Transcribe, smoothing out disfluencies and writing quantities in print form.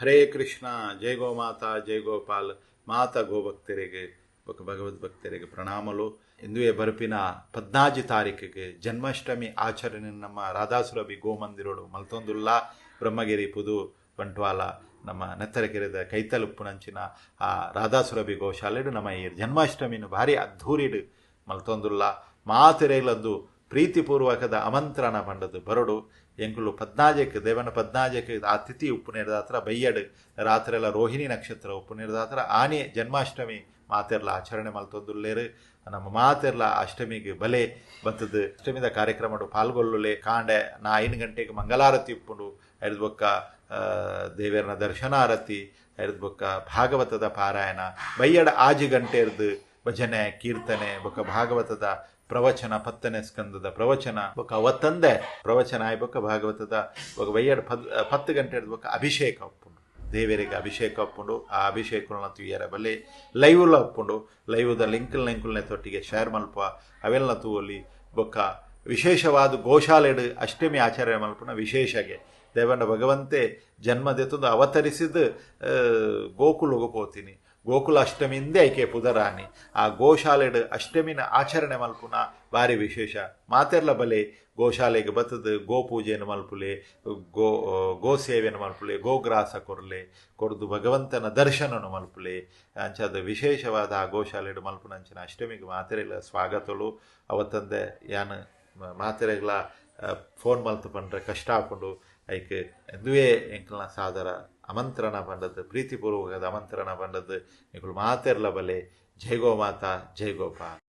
ಹರೇ ಕೃಷ್ಣ. ಜೈ ಗೋ ಮಾತಾ, ಜೈ ಗೋಪಾಲ್. ಮಾತಾ ಗೋಭಕ್ತರಿಗೆ ಭಗವದ್ಭಕ್ತರಿಗೆ ಪ್ರಣಾಮಲು. ಇಂದುವೆ ಬರುಪಿನ 14 ತಾರೀಕಿಗೆ ಜನ್ಮಾಷ್ಟಮಿ ಆಚರಣೆ ನಮ್ಮ ರಾಧಾಸುರಭಿ ಗೋಮಂದಿರೋಡು ಮಲ್ತೊಂದುಲ್ಲ. ಬ್ರಹ್ಮಗಿರಿ ಪುದು ಬಂಟ್ವಾಳ ನಮ್ಮ ನೆತ್ತರಕೆರೆದ ಕೈತಲುಪ್ಪುನಂಚಿನ ಆ ರಾಧಾಸುರಭಿ ಗೋಶಾಲೆಡು ನಮ್ಮ ಈ ಜನ್ಮಾಷ್ಟಮಿನ ಭಾರಿ ಅದ್ಧೂರಿಡು ಮಲ್ತೊಂದುಲ್ಲ. ಮಾತೆರೆಗ್ಲದ್ದು ಪ್ರೀತಿಪೂರ್ವಕದ ಆಮಂತ್ರಣ ಪಂಡದು ಬರಡು ಎಂಕುಲು 14 ದೇವನ 14 ಆ ತಿಥಿ ಉಪ್ಪು ನೇರದಾತ್ರ ಬಯ್ಯಡು ರಾತ್ರೆಲ್ಲ ರೋಹಿಣಿ ನಕ್ಷತ್ರ ಉಪ್ಪು ನೇರದಾತ್ರ ಆನೆ ಜನ್ಮಾಷ್ಟಮಿ ಮಾತೆರ್ಲ ಆಚರಣೆ ಮಲ್ತೊಂದುಲ್ಲೇರು. ನಮ್ಮ ಮಾತೆರ್ಲ ಅಷ್ಟಮಿಗೆ ಬಲೆ ಬತ್ತದು ಅಷ್ಟಮಿದ ಕಾರ್ಯಕ್ರಮ ಪಾಲ್ಗೊಳ್ಳುಲೆ ಕಾಂಡೆ 5 ಗಂಟೆಗೆ ಮಂಗಲಾರತಿ ಉಪ್ಪುಂಡು. ಐದು ಬೊಕ್ಕ ದೇವರನ ದರ್ಶನಾರತಿ, ಐದು ಬೊಕ್ಕ ಭಾಗವತದ ಪಾರಾಯಣ, ಬಯ್ಯಡ 6 ಗಂಟೆ ಇರ್ದು ಭಜನೆ ಕೀರ್ತನೆ ಬೊಕ್ಕ ಭಾಗವತದ ಪ್ರವಚನ 10ನೇ ಸ್ಕಂದದ ಪ್ರವಚನ ಬೊಕ್ಕ ಅವತ್ತಂದೆ ಪ್ರವಚನ ಆಯ್ ಬೊಕ್ಕ ಭಾಗವತದ ಬೊಕ್ಕ ಬಯ್ಯಡ 10 ಗಂಟೆ ಇರ್ದು ಬೊಕ್ಕ ಅಭಿಷೇಕ ಉಪ್ಪುಂಡು. ದೇವರಿಗೆ ಅಭಿಷೇಕ ಉಪ್ಪುಂಡು. ಆ ಅಭಿಷೇಕಗಳನ್ನ ತುಯ್ಯರ ಬಲೆ ಲೈವ್ಲ ಉಪ್ಪುಂಡು. ಲೈವ್ದ ಲಿಂಕ್ಲ್ನೆ ತೊಟ್ಟಿಗೆ ಶೇರ್ ಮಲ್ಪ ಅವೆಲ್ಲ ತೂವಲ್ಲಿ ಬೊಕ್ಕ ವಿಶೇಷವಾದ ಗೋಶಾಲೆಡು ಅಷ್ಟಮಿ ಆಚರಣೆ ಮಲ್ಪನ ವಿಶೇಷಗೆ ದೇವನ ಭಗವಂತೆ ಜನ್ಮದೆತ್ತೊಂದು ಅವತರಿಸಿದ ಗೋಕುಲಗೆ ಪೋತೀನಿ. ಗೋಕುಲ ಅಷ್ಟಮಿಂದೇ ಐಕೆ ಪುದರಾಣಿ ಆ ಗೋಶಾಲೆಡು ಅಷ್ಟಮಿನ ಆಚರಣೆ ಮಲ್ಪುನ ಭಾರಿ ವಿಶೇಷ. ಮಾತೆರ್ಲ ಬಲೆ ಗೋಶಾಲೆಗೆ ಬತ್ತದ ಗೋಪೂಜೆಯನ್ನು ಮಲ್ಪುಲೆ, ಗೋ ಸೇವೆಯನ್ನು ಮಲ್ಪುಲೆ, ಗೋಗ್ರಾಸ ಕೊರ್ದು ಭಗವಂತನ ದರ್ಶನನು ಮಲ್ಪುಲೆ ಅಂಚದ ವಿಶೇಷವಾದ ಆ ಗೋಶಾಲೆಡು ಮಲ್ಪುನಂಚಿನ ಅಷ್ಟಮಿಗೆ ಮಾತೆರೆಗಳ ಸ್ವಾಗತಲು. ಅವತ್ತಂದೆ ಯಾನು ಮಾತೆರೆಗಳ ಫೋನ್ ಮಲ್ತು ಪಂಡ್ರೆ ಕಷ್ಟ ಹಾಕೊಂಡು ಐಕೆ ಎಂದುವೇ ಎಂಕಲ್ನ ಸಾದರ ಆಮಂತ್ರಣ ಪಂಡದ್ದು ಪ್ರೀತಿಪೂರ್ವಕದ ಆಮಂತ್ರಣ ಪಂಡದ್ದು ಎಂಕುಲು ಮಾತೆರ್ಲ ಬಲೆ. ಜೈ ಗೋ ಮಾತಾ, ಜೈ ಗೋಪಾಲ್.